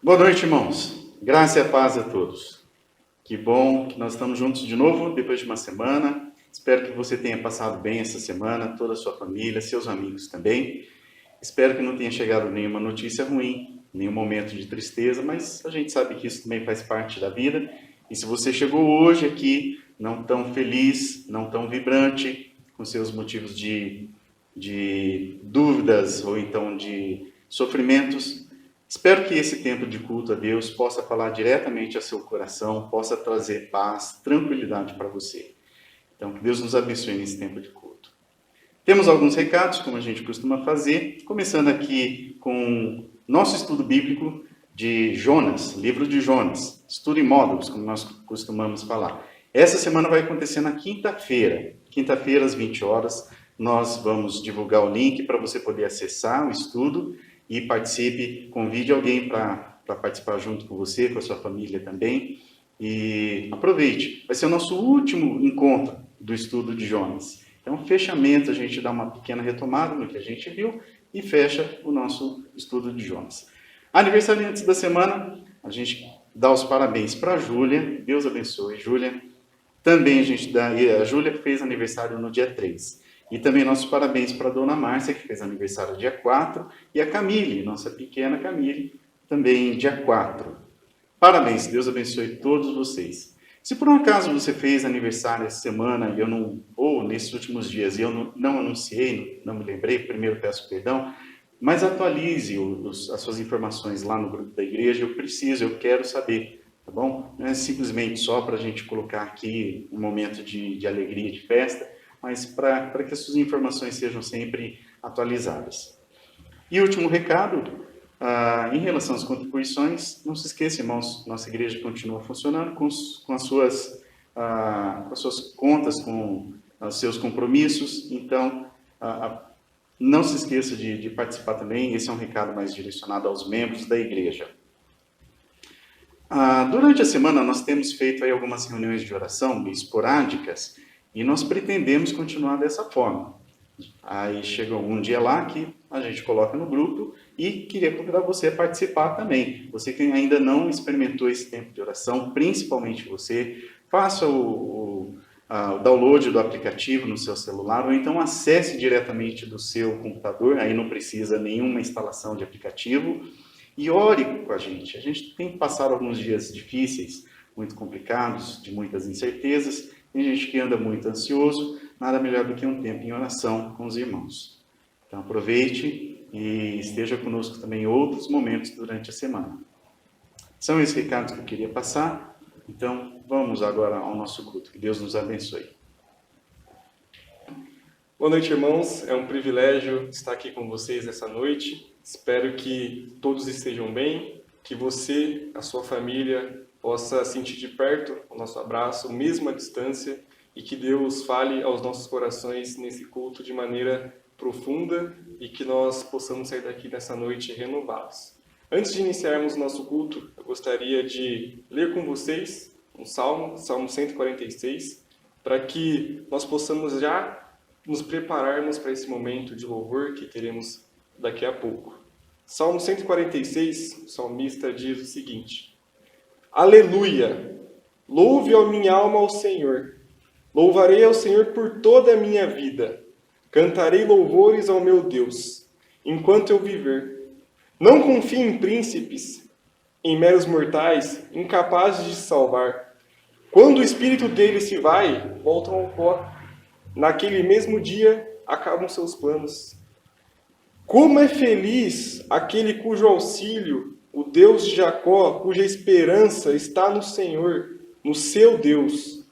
Boa noite, irmãos. Graça e a paz a todos. Que bom que nós estamos juntos de novo depois de uma semana. Espero que você tenha passado bem essa semana, toda a sua família, seus amigos também. Espero que não tenha chegado nenhuma notícia ruim, nenhum momento de tristeza, mas a gente sabe que isso também faz parte da vida. E se você chegou hoje aqui não tão feliz, não tão vibrante, com seus motivos de dúvidas ou então de sofrimentos, espero que esse tempo de culto a Deus possa falar diretamente ao seu coração, possa trazer paz, tranquilidade para você. Então, que Deus nos abençoe nesse tempo de culto. Temos alguns recados, como a gente costuma fazer, começando aqui com nosso estudo bíblico de Jonas, livro de Jonas, estudo em módulos, como nós costumamos falar. Essa semana vai acontecer na quinta-feira, às 20 horas, nós vamos divulgar o link para você poder acessar o estudo e participe, convide alguém para participar junto com você, com a sua família também, e aproveite. Vai ser o nosso último encontro do estudo de Jonas. Então, fechamento, a gente dá uma pequena retomada no que a gente viu e fecha o nosso estudo de Jonas. Aniversariantes da semana, a gente dá os parabéns para a Júlia, Deus abençoe, Júlia. Também a Júlia fez aniversário no dia 3. E também nossos parabéns para a dona Márcia, que fez aniversário dia 4, e a Camille, nossa pequena Camille, também dia 4. Parabéns, Deus abençoe todos vocês. Se por um acaso você fez aniversário essa semana e eu não, ou nesses últimos dias, e eu não anunciei, não me lembrei, primeiro peço perdão, mas atualize as suas informações lá no grupo da igreja, eu quero saber, tá bom? Não é simplesmente só para a gente colocar aqui um momento de alegria, de festa, mas para que as suas informações sejam sempre atualizadas. E último recado, em relação às contribuições, não se esqueça, irmãos, nossa igreja continua funcionando com as suas contas, com os seus compromissos, então não se esqueça de participar também, esse é um recado mais direcionado aos membros da igreja. Durante a semana nós temos feito aí algumas reuniões de oração esporádicas e nós pretendemos continuar dessa forma. Aí chega um dia lá que a gente coloca no grupo e queria convidar você a participar também. Você que ainda não experimentou esse tempo de oração, principalmente você, faça o download do aplicativo no seu celular ou então acesse diretamente do seu computador, aí não precisa nenhuma instalação de aplicativo, e ore com a gente. A gente tem que passar alguns dias difíceis, muito complicados, de muitas incertezas. Tem gente que anda muito ansioso, nada melhor do que um tempo em oração com os irmãos. Então aproveite e esteja conosco também em outros momentos durante a semana. São esses recados que eu queria passar. Então vamos agora ao nosso culto. Que Deus nos abençoe. Boa noite, irmãos. É um privilégio estar aqui com vocês essa noite. Espero que todos estejam bem, que você, a sua família, possa sentir de perto o nosso abraço, mesmo à distância, e que Deus fale aos nossos corações nesse culto de maneira profunda e que nós possamos sair daqui nessa noite renovados. Antes de iniciarmos o nosso culto, eu gostaria de ler com vocês um salmo, Salmo 146, para que nós possamos já nos prepararmos para esse momento de louvor que teremos daqui a pouco. Salmo 146, o salmista diz o seguinte: Aleluia! Louve a minha alma ao Senhor. Louvarei ao Senhor por toda a minha vida. Cantarei louvores ao meu Deus, enquanto eu viver. Não confie em príncipes, em meros mortais, incapazes de salvar. Quando o espírito deles se vai, voltam ao pó. Naquele mesmo dia, acabam seus planos. Como é feliz aquele cujo auxílio, o Deus de Jacó, cuja esperança está no Senhor, no seu Deus,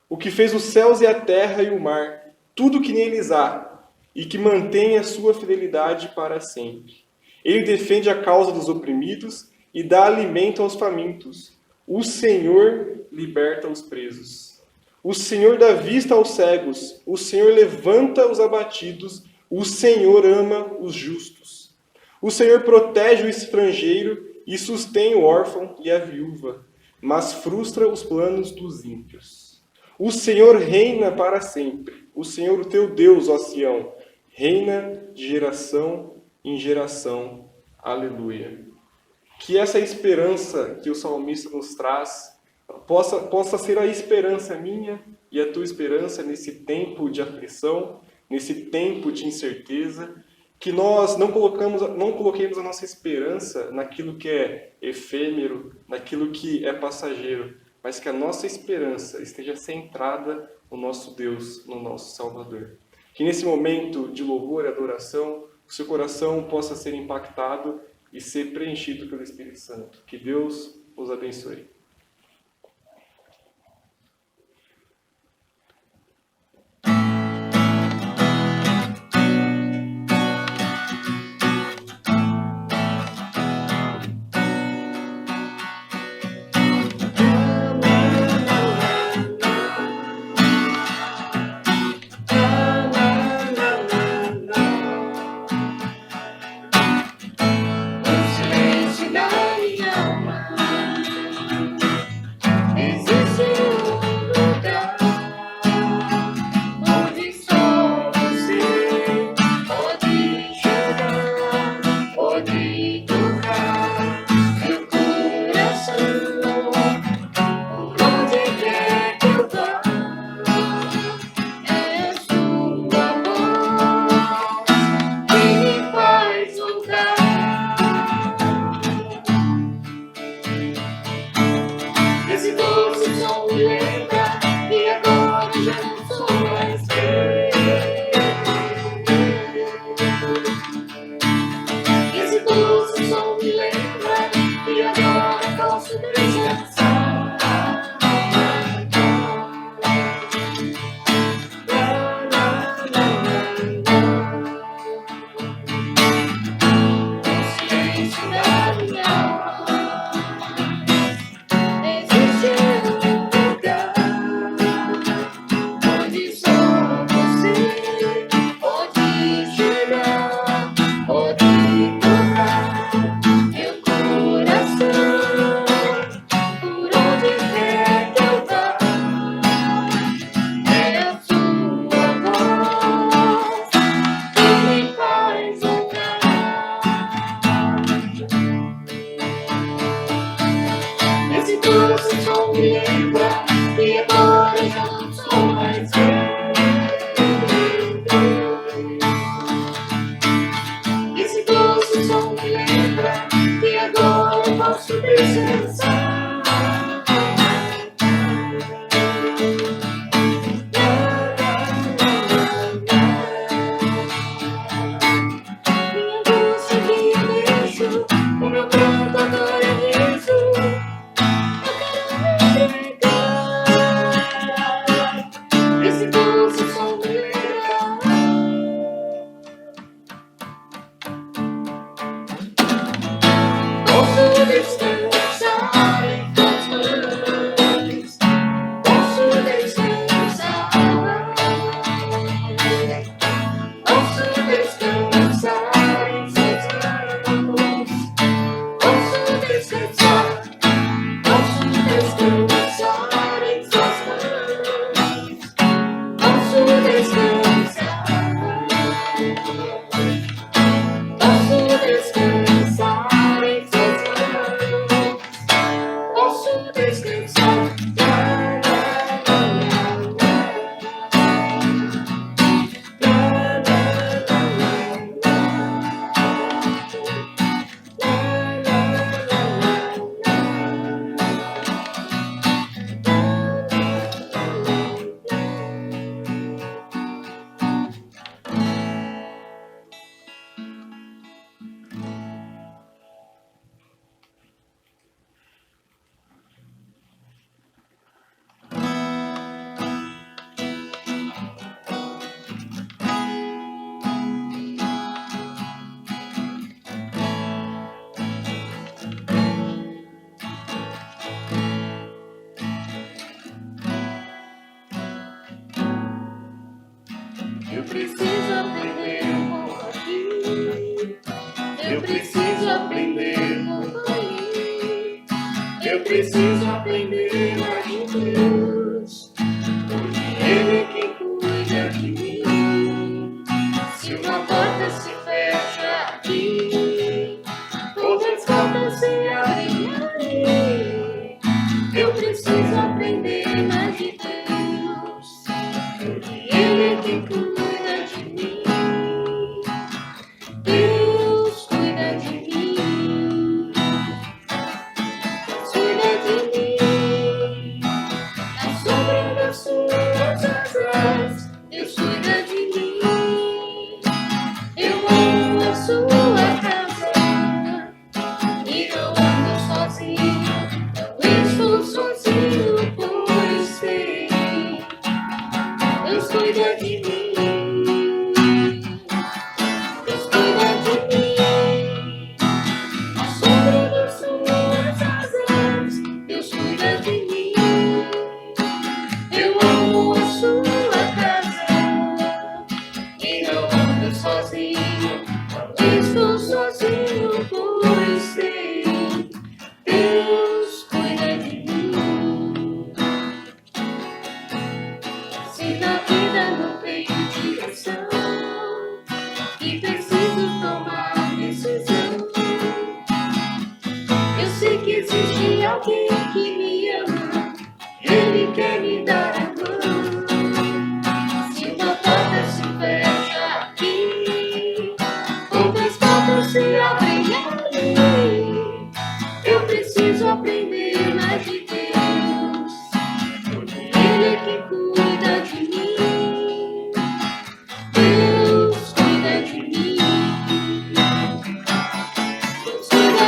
o que fez os céus e a terra e o mar, tudo que neles há, e que mantém a sua fidelidade para sempre. Ele defende a causa dos oprimidos e dá alimento aos famintos. O Senhor liberta os presos. O Senhor dá vista aos cegos. O Senhor levanta os abatidos. O Senhor ama os justos. O Senhor protege o estrangeiro e sustém o órfão e a viúva, mas frustra os planos dos ímpios. O Senhor reina para sempre. O Senhor, o teu Deus, ó Sião, reina de geração em geração. Aleluia. Que essa esperança que o salmista nos traz possa ser a esperança minha e a tua esperança nesse tempo de aflição, nesse tempo de incerteza, que nós não coloquemos a nossa esperança naquilo que é efêmero, naquilo que é passageiro, mas que a nossa esperança esteja centrada no nosso Deus, no nosso Salvador. Que nesse momento de louvor e adoração, o seu coração possa ser impactado e ser preenchido pelo Espírito Santo. Que Deus os abençoe.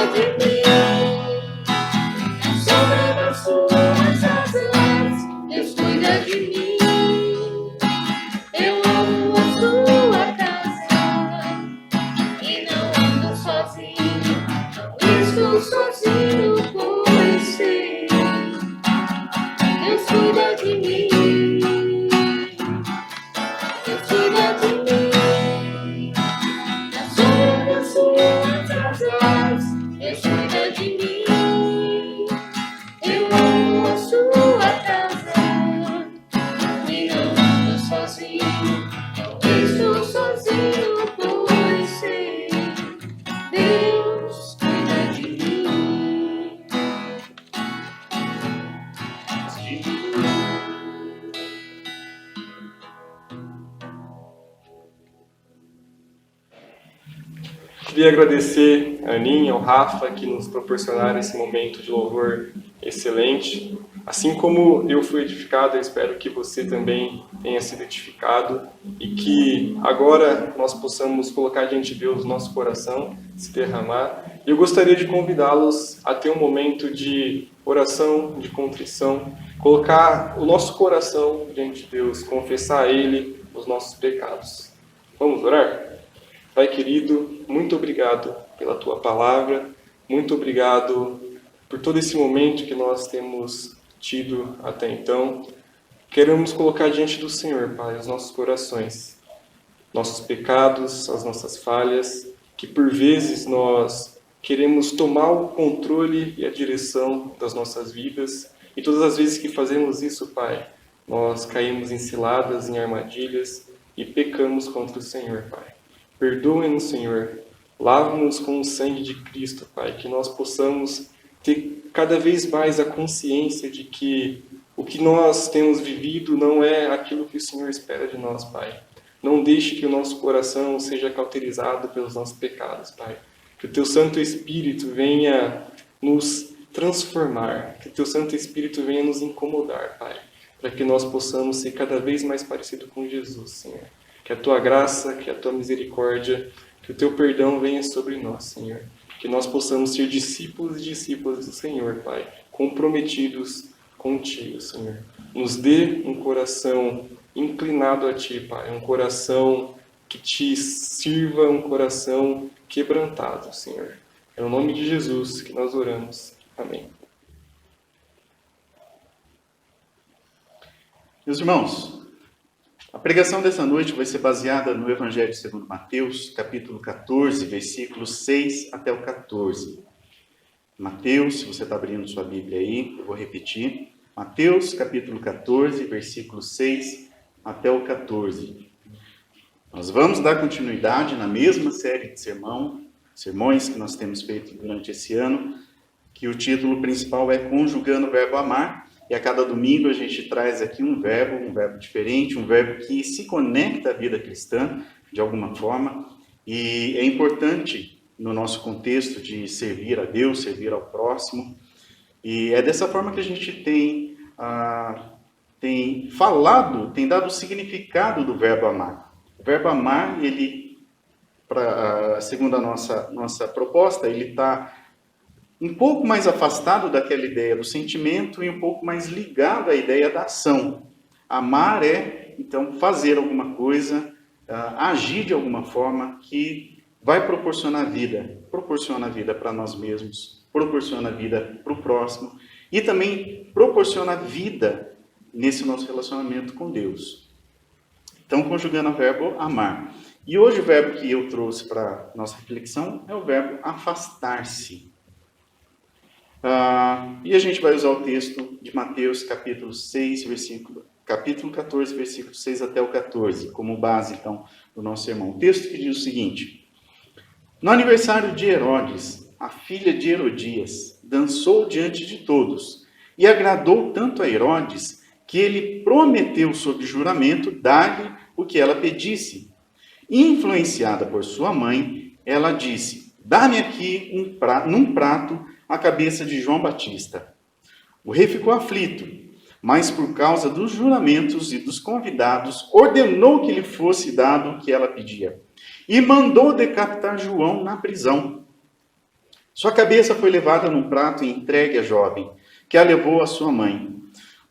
de mim. Sombra das suas asas, Deus cuida de mim. Eu amo a sua casa e não ando sozinho, não estou sozinho, pois sei, Deus cuida de mim. Deus cuida de mim. Na sombra das suas asas, Deus cuida de mim. Eu amo a sua casa e não ando sozinho, não estou sozinho, pois sei, Deus cuida de mim. Queria agradecer a Aninha e ao Rafa que nos proporcionaram esse momento de louvor excelente. Assim como eu fui edificado, eu espero que você também tenha sido edificado e que agora nós possamos colocar diante de Deus o nosso coração, se derramar. Eu gostaria de convidá-los a ter um momento de oração, de contrição, colocar o nosso coração diante de Deus, confessar a Ele os nossos pecados. Vamos orar? Pai querido, muito obrigado pela Tua palavra, muito obrigado por todo esse momento que nós temos tido até então. Queremos colocar diante do Senhor, Pai, os nossos corações, nossos pecados, as nossas falhas, que por vezes nós queremos tomar o controle e a direção das nossas vidas, e todas as vezes que fazemos isso, Pai, nós caímos em ciladas, em armadilhas e pecamos contra o Senhor, Pai. Perdoe-nos, Senhor, lava-nos com o sangue de Cristo, Pai, que nós possamos ter cada vez mais a consciência de que o que nós temos vivido não é aquilo que o Senhor espera de nós, Pai. Não deixe que o nosso coração seja cauterizado pelos nossos pecados, Pai. Que o Teu Santo Espírito venha nos transformar, que o Teu Santo Espírito venha nos incomodar, Pai, para que nós possamos ser cada vez mais parecidos com Jesus, Senhor. Que a Tua graça, que a Tua misericórdia, que o Teu perdão venha sobre nós, Senhor. Que nós possamos ser discípulos e discípulas do Senhor, Pai, comprometidos contigo, Senhor. Nos dê um coração inclinado a Ti, Pai, um coração que Te sirva, um coração quebrantado, Senhor. É no nome de Jesus que nós oramos. Amém. Meus irmãos, a pregação dessa noite vai ser baseada no Evangelho segundo Mateus, capítulo 14, versículos 6 até o 14. Mateus, se você está abrindo sua Bíblia aí, eu vou repetir. Mateus, capítulo 14, versículos 6 até o 14. Nós vamos dar continuidade na mesma série de sermões que nós temos feito durante esse ano, que o título principal é Conjugando o Verbo Amar. E a cada domingo a gente traz aqui um verbo diferente, um verbo que se conecta à vida cristã de alguma forma. E é importante no nosso contexto de servir a Deus, servir ao próximo. E é dessa forma que a gente tem falado, tem dado o significado do verbo amar. O verbo amar, ele, segundo a nossa proposta, ele está um pouco mais afastado daquela ideia do sentimento e um pouco mais ligado à ideia da ação. Amar é, então, fazer alguma coisa, agir de alguma forma que vai proporcionar vida para nós mesmos, proporciona vida para o próximo e também proporciona vida nesse nosso relacionamento com Deus. Então, conjugando o verbo amar. E hoje o verbo que eu trouxe para nossa reflexão é o verbo afastar-se. E a gente vai usar o texto de Mateus, capítulo 14, versículo 6 até o 14, como base, então, do nosso sermão. O texto que diz o seguinte: No aniversário de Herodes, a filha de Herodias dançou diante de todos, e agradou tanto a Herodes, que ele prometeu sob juramento dar-lhe o que ela pedisse. Influenciada por sua mãe, ela disse: Dá-me aqui num prato a cabeça de João Batista. O rei ficou aflito, mas por causa dos juramentos e dos convidados, ordenou que lhe fosse dado o que ela pedia, e mandou decapitar João na prisão. Sua cabeça foi levada num prato e entregue à jovem, que a levou à sua mãe.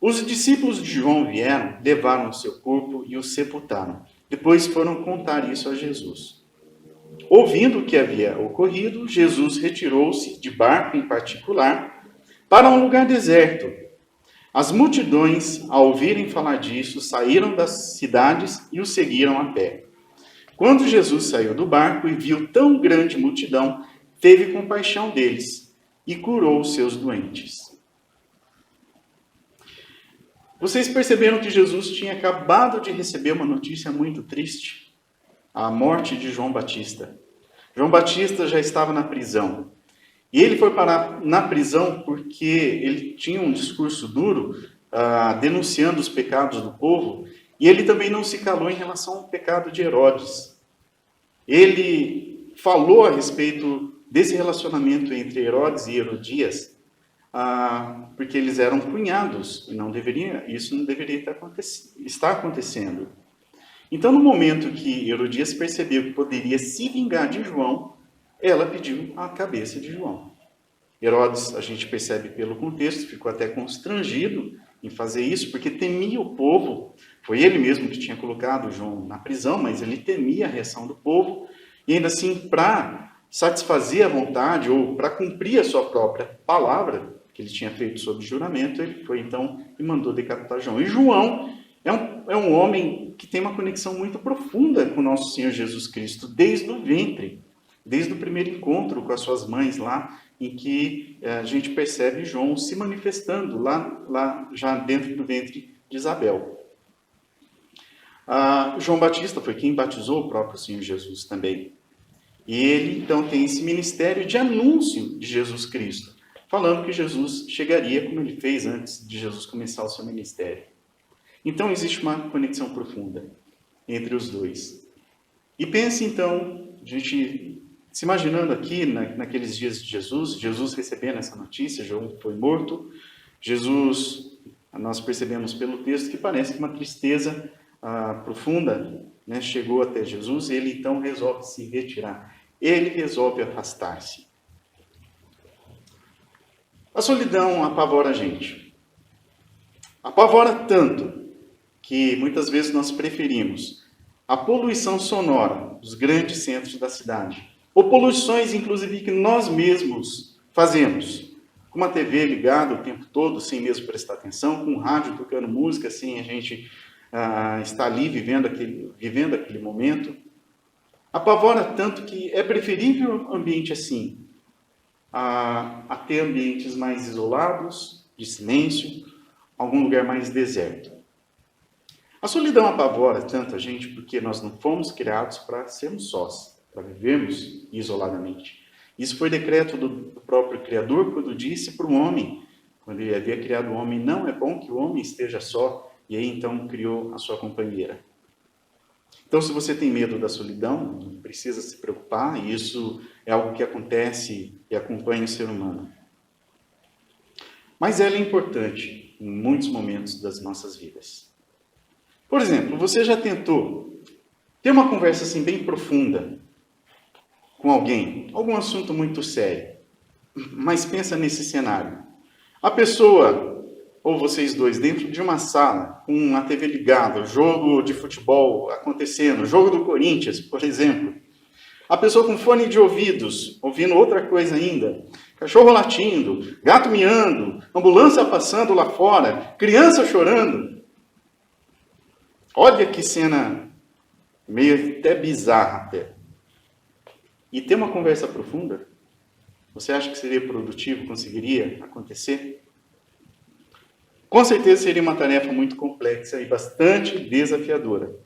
Os discípulos de João vieram, levaram o seu corpo e o sepultaram. Depois foram contar isso a Jesus. Ouvindo o que havia ocorrido, Jesus retirou-se de barco em particular para um lugar deserto. As multidões, ao ouvirem falar disso, saíram das cidades e o seguiram a pé. Quando Jesus saiu do barco e viu tão grande multidão, teve compaixão deles e curou os seus doentes. Vocês perceberam que Jesus tinha acabado de receber uma notícia muito triste? A morte de João Batista. João Batista já estava na prisão. E ele foi parar na prisão porque ele tinha um discurso duro, denunciando os pecados do povo, e ele também não se calou em relação ao pecado de Herodes. Ele falou a respeito desse relacionamento entre Herodes e Herodias, porque eles eram cunhados, e isso não deveria estar acontecendo. Então, no momento que Herodias percebeu que poderia se vingar de João, ela pediu a cabeça de João. Herodes, a gente percebe pelo contexto, ficou até constrangido em fazer isso, porque temia o povo. Foi ele mesmo que tinha colocado João na prisão, mas ele temia a reação do povo. E ainda assim, para satisfazer a vontade, ou para cumprir a sua própria palavra, que ele tinha feito sob juramento, ele foi então e mandou decapitar João. E João é um homem que tem uma conexão muito profunda com o nosso Senhor Jesus Cristo, desde o ventre, desde o primeiro encontro com as suas mães lá, em que a gente percebe João se manifestando lá já dentro do ventre de Isabel. João Batista foi quem batizou o próprio Senhor Jesus também. E ele então tem esse ministério de anúncio de Jesus Cristo, falando que Jesus chegaria como ele fez antes de Jesus começar o seu ministério. Então existe uma conexão profunda entre os dois. E pense então, a gente se imaginando aqui naqueles dias de Jesus recebendo essa notícia, João foi morto, Jesus, nós percebemos pelo texto que parece que uma tristeza profunda, né, chegou até Jesus, e ele então resolve se retirar, ele resolve afastar-se. A solidão apavora a gente. Apavora tanto que muitas vezes nós preferimos a poluição sonora dos grandes centros da cidade, ou poluições, inclusive, que nós mesmos fazemos, com uma TV ligada o tempo todo, sem mesmo prestar atenção, com um rádio tocando música, sem a gente estar ali vivendo aquele momento. Apavora tanto que é preferível um ambiente assim, a ter ambientes mais isolados, de silêncio, algum lugar mais deserto. A solidão apavora tanto a gente porque nós não fomos criados para sermos sós, para vivermos isoladamente. Isso foi decreto do próprio Criador quando disse para o homem, quando ele havia criado o homem, não é bom que o homem esteja só, e aí então criou a sua companheira. Então, se você tem medo da solidão, não precisa se preocupar, e isso é algo que acontece e acompanha o ser humano. Mas ela é importante em muitos momentos das nossas vidas. Por exemplo, você já tentou ter uma conversa assim bem profunda com alguém, algum assunto muito sério, mas pensa nesse cenário. A pessoa, ou vocês dois, dentro de uma sala, com a TV ligada, jogo de futebol acontecendo, jogo do Corinthians, por exemplo. A pessoa com fone de ouvidos, ouvindo outra coisa ainda. Cachorro latindo, gato miando, ambulância passando lá fora, criança chorando. Olha que cena meio até bizarra até. E ter uma conversa profunda, você acha que seria produtivo, conseguiria acontecer? Com certeza seria uma tarefa muito complexa e bastante desafiadora.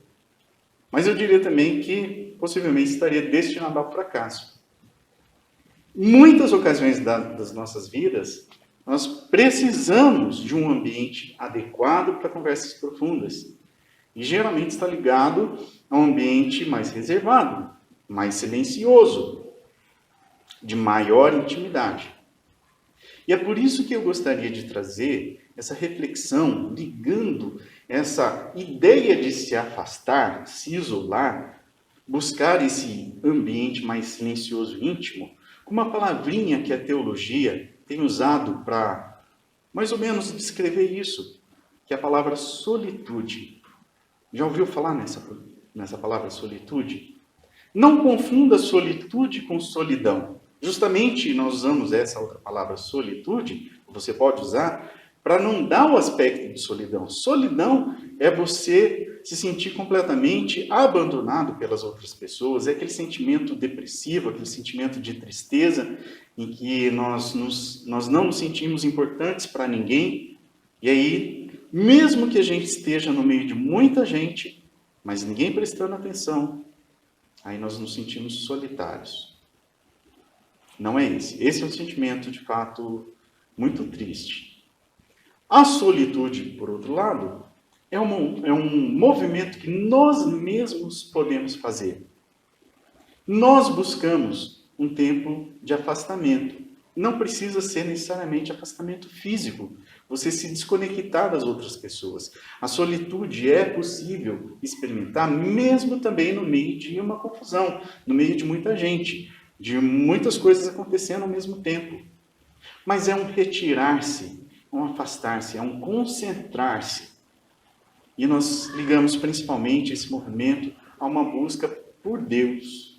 Mas eu diria também que possivelmente estaria destinado ao fracasso. Em muitas ocasiões das nossas vidas, nós precisamos de um ambiente adequado para conversas profundas. E geralmente está ligado a um ambiente mais reservado, mais silencioso, de maior intimidade. E é por isso que eu gostaria de trazer essa reflexão, ligando essa ideia de se afastar, se isolar, buscar esse ambiente mais silencioso e íntimo, uma palavrinha que a teologia tem usado para mais ou menos descrever isso, que é a palavra solitude. Já ouviu falar nessa palavra solitude? Não confunda solitude com solidão. Justamente nós usamos essa outra palavra solitude, você pode usar, para não dar o aspecto de solidão. Solidão é você se sentir completamente abandonado pelas outras pessoas, é aquele sentimento depressivo, aquele sentimento de tristeza, em que nós não nos sentimos importantes para ninguém, e aí, mesmo que a gente esteja no meio de muita gente, mas ninguém prestando atenção, aí nós nos sentimos solitários. Não é esse. Esse é um sentimento, de fato, muito triste. A solitude, por outro lado, é um movimento que nós mesmos podemos fazer. Nós buscamos um tempo de afastamento. Não precisa ser necessariamente afastamento físico, você se desconectar das outras pessoas. A solitude é possível experimentar mesmo também no meio de uma confusão, no meio de muita gente, de muitas coisas acontecendo ao mesmo tempo. Mas é um retirar-se, um afastar-se, é um concentrar-se. E nós ligamos principalmente esse movimento a uma busca por Deus.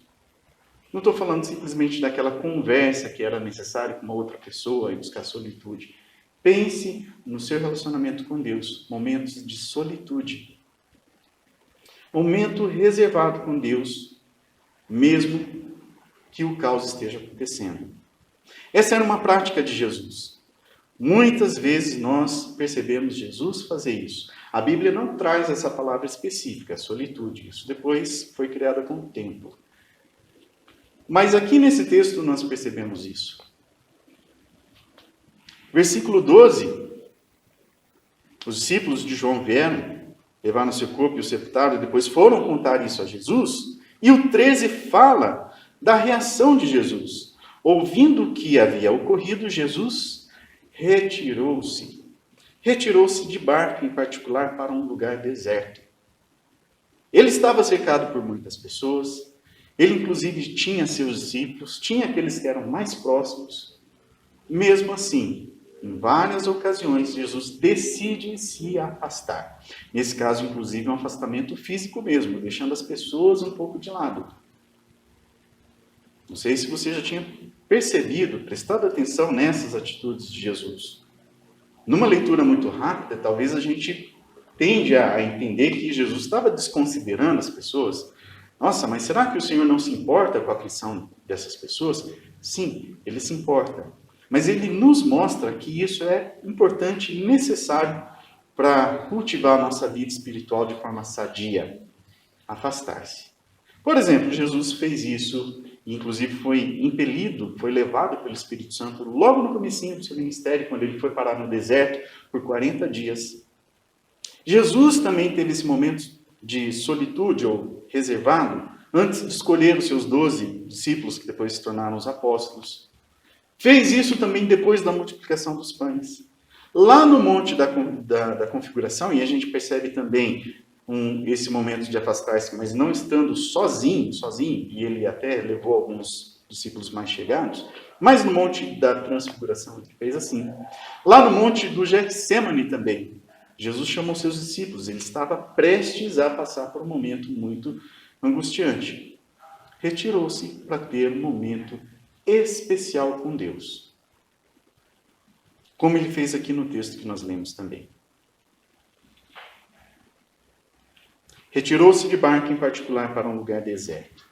Não estou falando simplesmente daquela conversa que era necessária com uma outra pessoa e buscar solitude. Pense no seu relacionamento com Deus, momentos de solitude. Momento reservado com Deus, mesmo que o caos esteja acontecendo. Essa era uma prática de Jesus. Muitas vezes nós percebemos Jesus fazer isso. A Bíblia não traz essa palavra específica, solitude. Isso depois foi criada com o tempo. Mas aqui nesse texto nós percebemos isso. Versículo 12. Os discípulos de João vieram, levaram seu corpo e o sepultaram, e depois foram contar isso a Jesus. E o 13 fala da reação de Jesus. Ouvindo o que havia ocorrido, Jesus retirou-se. Retirou-se de barco, em particular, para um lugar deserto. Ele estava cercado por muitas pessoas. Ele, inclusive, tinha seus discípulos, tinha aqueles que eram mais próximos. Mesmo assim, em várias ocasiões, Jesus decide se afastar. Nesse caso, inclusive, é um afastamento físico mesmo, deixando as pessoas um pouco de lado. Não sei se você já tinha percebido, prestado atenção nessas atitudes de Jesus. Numa leitura muito rápida, talvez a gente tende a entender que Jesus estava desconsiderando as pessoas. Nossa, mas será que o Senhor não se importa com a aflição dessas pessoas? Sim, Ele se importa. Mas Ele nos mostra que isso é importante e necessário para cultivar a nossa vida espiritual de forma sadia. Afastar-se. Por exemplo, Jesus fez isso, e inclusive foi impelido, foi levado pelo Espírito Santo logo no comecinho do seu ministério, quando ele foi parar no deserto por 40 dias. Jesus também teve esse momento de solitude ou reservado, antes de escolher os seus 12 discípulos, que depois se tornaram os apóstolos. Fez isso também depois da multiplicação dos pães. Lá no monte da configuração, e a gente percebe também esse momento de afastar-se, mas não estando sozinho, e ele até levou alguns discípulos mais chegados, mas no monte da transfiguração ele fez assim. Lá no monte do Getsêmani também, Jesus chamou seus discípulos, ele estava prestes a passar por um momento muito angustiante. Retirou-se para ter um momento especial com Deus. Como ele fez aqui no texto que nós lemos também. Retirou-se de barco em particular para um lugar deserto.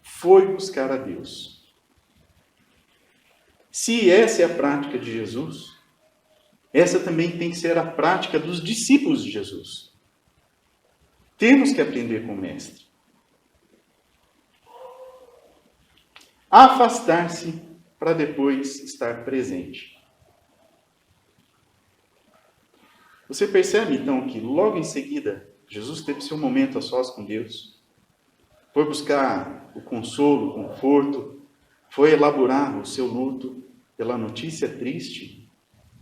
Foi buscar a Deus. Se essa é a prática de Jesus, essa também tem que ser a prática dos discípulos de Jesus. Temos que aprender com o Mestre. Afastar-se para depois estar presente. Você percebe então que logo em seguida Jesus teve seu momento a sós com Deus, foi buscar o consolo, o conforto, foi elaborar o seu luto pela notícia triste.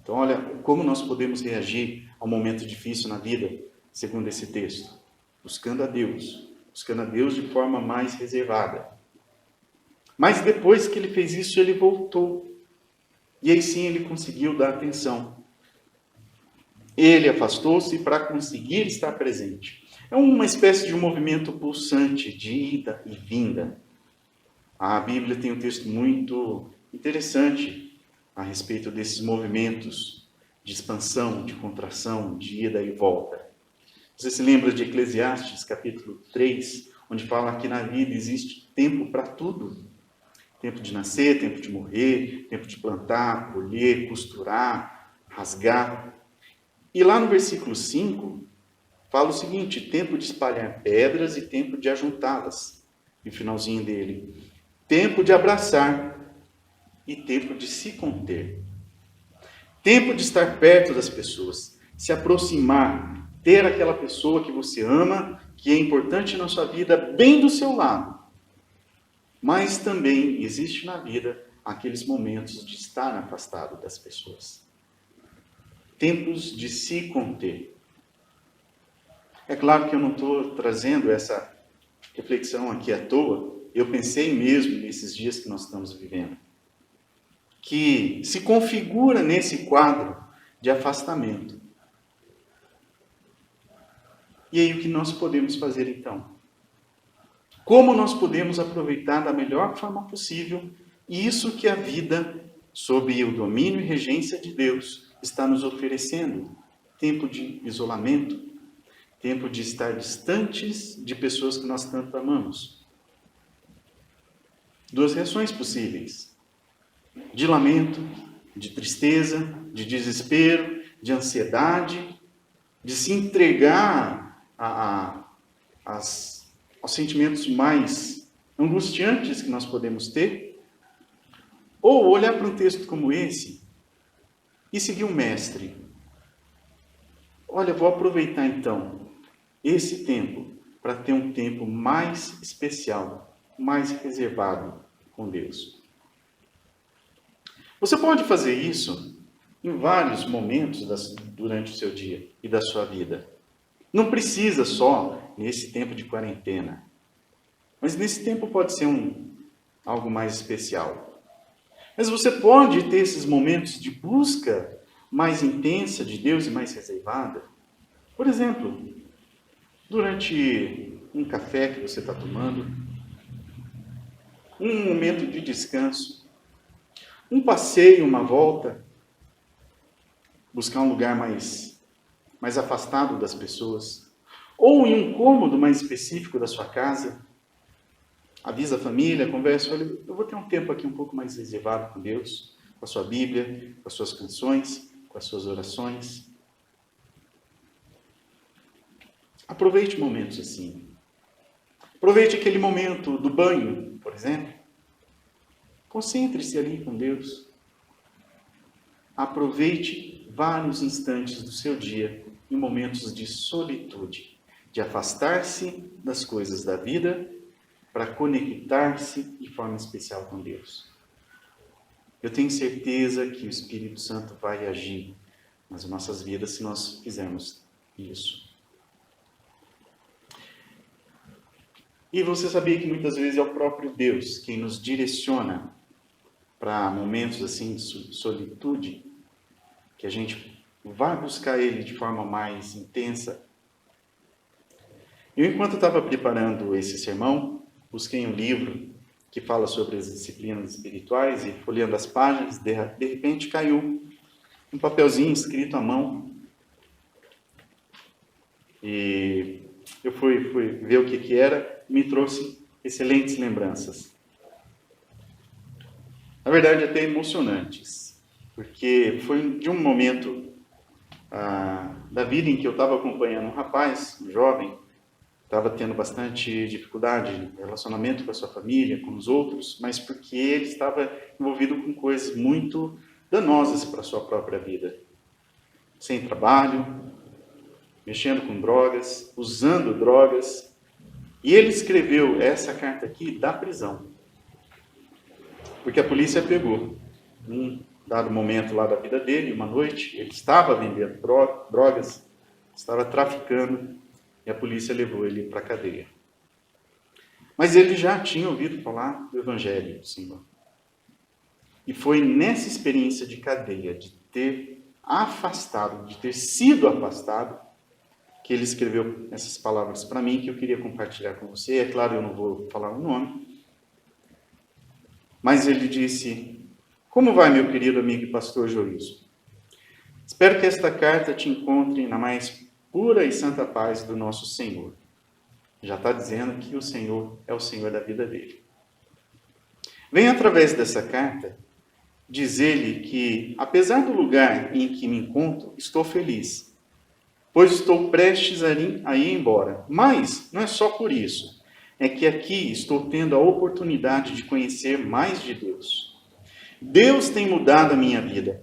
Então, olha como nós podemos reagir a um momento difícil na vida, segundo esse texto. Buscando a Deus de forma mais reservada. Mas depois que ele fez isso, ele voltou. E aí sim ele conseguiu dar atenção. Ele afastou-se para conseguir estar presente. É uma espécie de um movimento pulsante de ida e vinda. A Bíblia tem um texto muito interessante a respeito desses movimentos de expansão, de contração, de ida e volta. Você se lembra de Eclesiastes, capítulo 3, onde fala que na vida existe tempo para tudo. Tempo de nascer, tempo de morrer, tempo de plantar, colher, costurar, rasgar. E lá no versículo 5, fala o seguinte: tempo de espalhar pedras e tempo de ajuntá-las. E o finalzinho dele: tempo de abraçar e tempo de se conter. Tempo de estar perto das pessoas, se aproximar, ter aquela pessoa que você ama, que é importante na sua vida, bem do seu lado. Mas também existe na vida aqueles momentos de estar afastado das pessoas. Tempos de se conter. É claro que eu não estou trazendo essa reflexão aqui à toa. Eu pensei mesmo nesses dias que nós estamos vivendo, que se configura nesse quadro de afastamento. E aí o que nós podemos fazer então? Como nós podemos aproveitar da melhor forma possível isso que a vida, sob o domínio e regência de Deus, está nos oferecendo? Tempo de isolamento, tempo de estar distantes de pessoas que nós tanto amamos. Duas reações possíveis: de lamento, de tristeza, de desespero, de ansiedade, de se entregar aos sentimentos mais angustiantes que nós podemos ter, ou olhar para um texto como esse e seguir o mestre. Olha, vou aproveitar então esse tempo para ter um tempo mais especial, mais reservado com Deus. Você pode fazer isso em vários momentos durante o seu dia e da sua vida. Não precisa só nesse tempo de quarentena, mas nesse tempo pode ser algo mais especial. Mas você pode ter esses momentos de busca mais intensa de Deus e mais reservada. Por exemplo, durante um café que você está tomando, um momento de descanso, um passeio, uma volta, buscar um lugar mais afastado das pessoas, ou em um cômodo mais específico da sua casa. Avisa a família, conversa: olha, eu vou ter um tempo aqui um pouco mais reservado com Deus, com a sua Bíblia, com as suas canções, com as suas orações. Aproveite momentos assim. Aproveite aquele momento do banho, por exemplo. Concentre-se ali com Deus. Aproveite vários instantes do seu dia em momentos de solitude, de afastar-se das coisas da vida para conectar-se de forma especial com Deus. Eu tenho certeza que o Espírito Santo vai agir nas nossas vidas se nós fizermos isso. E você sabia que muitas vezes é o próprio Deus quem nos direciona para momentos assim de solitude, que a gente vai buscar Ele de forma mais intensa? Eu, enquanto estava preparando esse sermão, busquei um livro que fala sobre as disciplinas espirituais e, folheando as páginas, de repente caiu um papelzinho escrito à mão. E eu fui ver o que era, e me trouxe excelentes lembranças. Na verdade, até emocionantes, porque foi de um momento da vida em que eu estava acompanhando um rapaz, um jovem, estava tendo bastante dificuldade no relacionamento com a sua família, com os outros, mas porque ele estava envolvido com coisas muito danosas para a sua própria vida. Sem trabalho, mexendo com drogas, usando drogas. E ele escreveu essa carta aqui da prisão, porque a polícia pegou. Num dado momento lá da vida dele, uma noite, ele estava vendendo drogas, estava traficando, e a polícia levou ele para a cadeia. Mas ele já tinha ouvido falar do Evangelho do Senhor. E foi nessa experiência de cadeia, de ter afastado, de ter sido afastado, que ele escreveu essas palavras para mim, que eu queria compartilhar com você. É claro, eu não vou falar o nome. Mas ele disse: como vai, meu querido amigo e pastor Joilson? Espero que esta carta te encontre na mais pura e santa paz do nosso Senhor. Já está dizendo que o Senhor é o Senhor da vida dele. Venho através dessa carta dizer-lhe que, apesar do lugar em que me encontro, estou feliz, pois estou prestes a ir embora. Mas não é só por isso. É que aqui estou tendo a oportunidade de conhecer mais de Deus. Deus tem mudado a minha vida.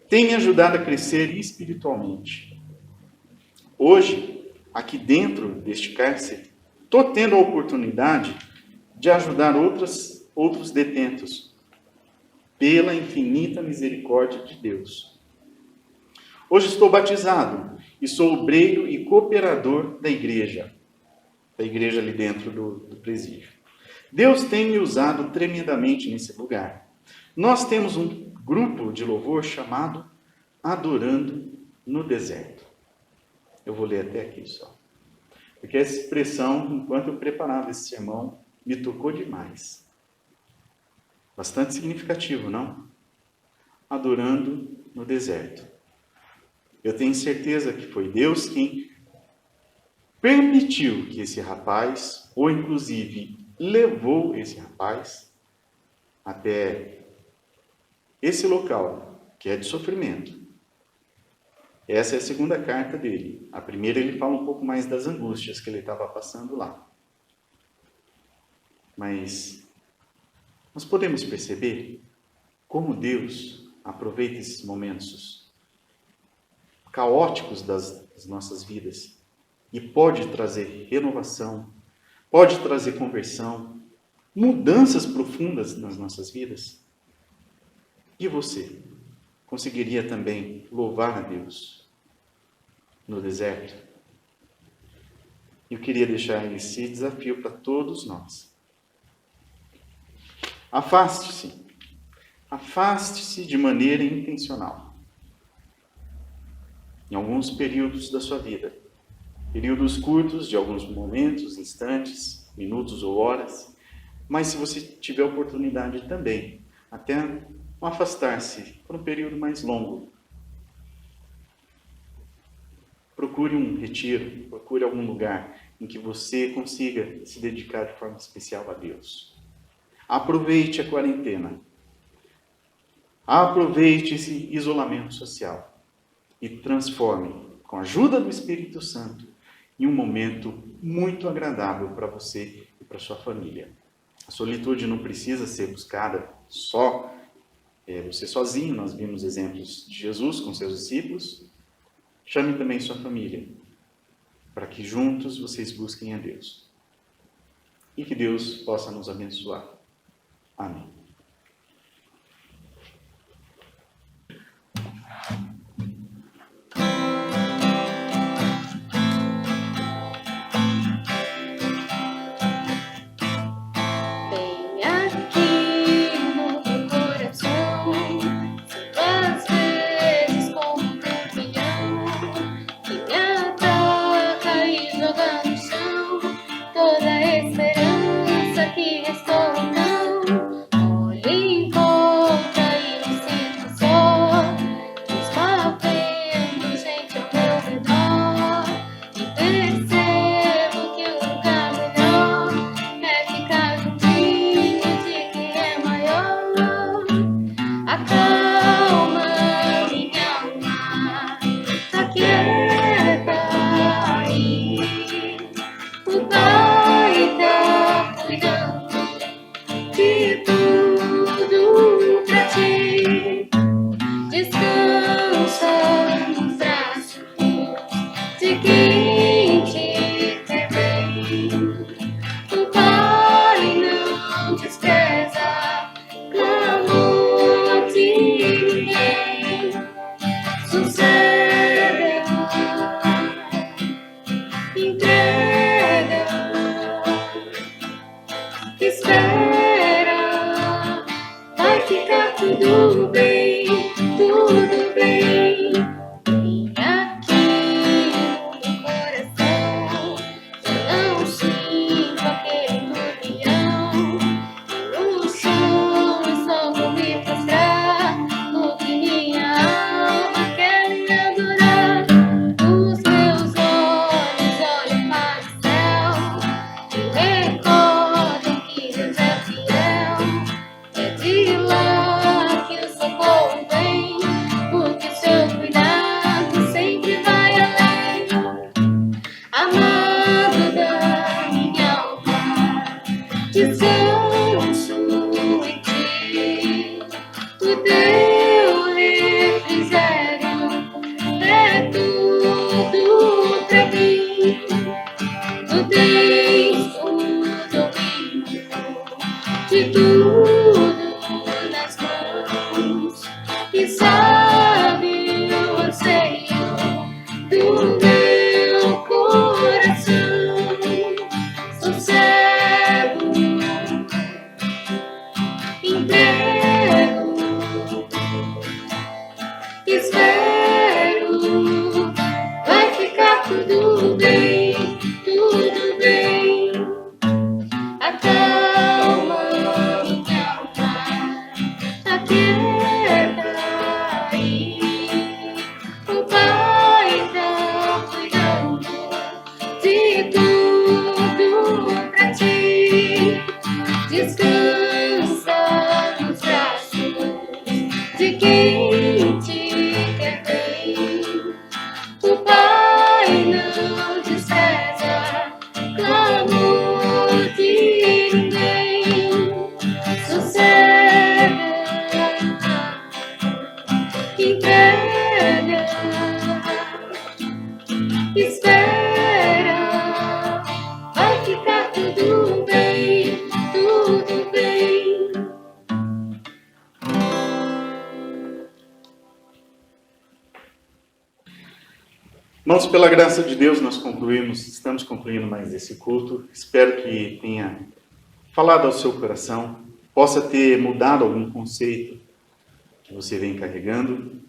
Tem me ajudado a crescer espiritualmente. Hoje, aqui dentro deste cárcere, estou tendo a oportunidade de ajudar outros detentos, pela infinita misericórdia de Deus. Hoje estou batizado e sou obreiro e cooperador da igreja ali dentro do presídio. Deus tem me usado tremendamente nesse lugar. Nós temos um grupo de louvor chamado Adorando no Deserto. Eu vou ler até aqui só. Porque essa expressão, enquanto eu preparava esse sermão, me tocou demais. Bastante significativo, não? Adorando no deserto. Eu tenho certeza que foi Deus quem permitiu que esse rapaz, ou inclusive levou esse rapaz até esse local, que é de sofrimento. Essa é a segunda carta dele. A primeira ele fala um pouco mais das angústias que ele estava passando lá. Mas nós podemos perceber como Deus aproveita esses momentos caóticos das nossas vidas e pode trazer renovação, pode trazer conversão, mudanças profundas nas nossas vidas. E você conseguiria também louvar a Deus no deserto? Eu queria deixar esse desafio para todos nós. Afaste-se. Afaste-se de maneira intencional. Em alguns períodos da sua vida. Períodos curtos, de alguns momentos, instantes, minutos ou horas. Mas se você tiver oportunidade também, até afastar-se por um período mais longo. Procure um retiro, procure algum lugar em que você consiga se dedicar de forma especial a Deus. Aproveite a quarentena. Aproveite esse isolamento social e transforme, com a ajuda do Espírito Santo, em um momento muito agradável para você e para sua família. A solitude não precisa ser buscada só você sozinho. Nós vimos exemplos de Jesus com seus discípulos. Chame também sua família, para que juntos vocês busquem a Deus. E que Deus possa nos abençoar. Amém. Vem aqui no meu coração, sinto às vezes como um turbilhão que me ataca e joga no chão toda a esperança que restou então. sabe o anseio do meu coração. Sou cego, entrego, espero, vai ficar tudo bem, tudo bem. Acalma, calma, aquieta aí. O Pai tá cuidando de tudo pra ti. Descansa nos braços de quem te quer bem. O Pai não despreza clamor de ninguém. Sossega, entrega, espera, vai ficar tudo bem, tudo bem. Irmãos, pela graça de Deus, estamos concluindo mais esse culto. Espero que tenha falado ao seu coração, possa ter mudado algum conceito que você vem carregando.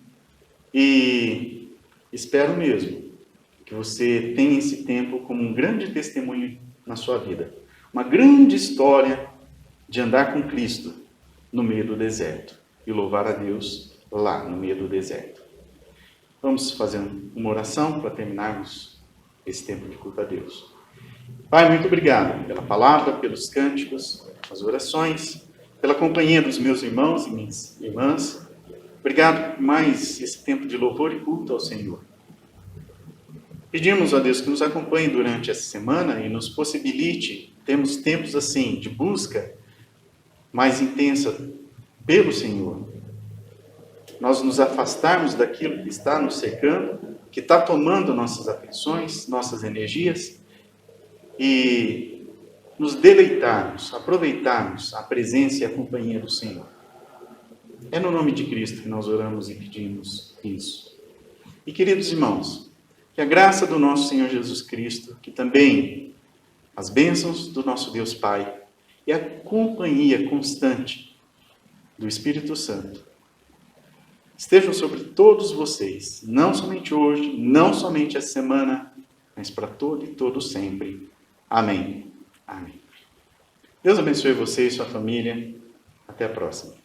E espero mesmo que você tenha esse tempo como um grande testemunho na sua vida. Uma grande história de andar com Cristo no meio do deserto e louvar a Deus lá no meio do deserto. Vamos fazer uma oração para terminarmos esse tempo de culto a Deus. Pai, muito obrigado pela palavra, pelos cânticos, as orações, pela companhia dos meus irmãos e minhas irmãs. Obrigado por mais esse tempo de louvor e culto ao Senhor. Pedimos a Deus que nos acompanhe durante essa semana e nos possibilite termos tempos assim de busca mais intensa pelo Senhor. Nós nos afastarmos daquilo que está nos cercando, que está tomando nossas atenções, nossas energias, e nos deleitarmos, aproveitarmos a presença e a companhia do Senhor. É no nome de Cristo que nós oramos e pedimos isso. E queridos irmãos, que a graça do nosso Senhor Jesus Cristo, que também as bênçãos do nosso Deus Pai e a companhia constante do Espírito Santo estejam sobre todos vocês, não somente hoje, não somente essa semana, mas para todo e todo sempre. Amém. Amém. Deus abençoe você e sua família. Até a próxima.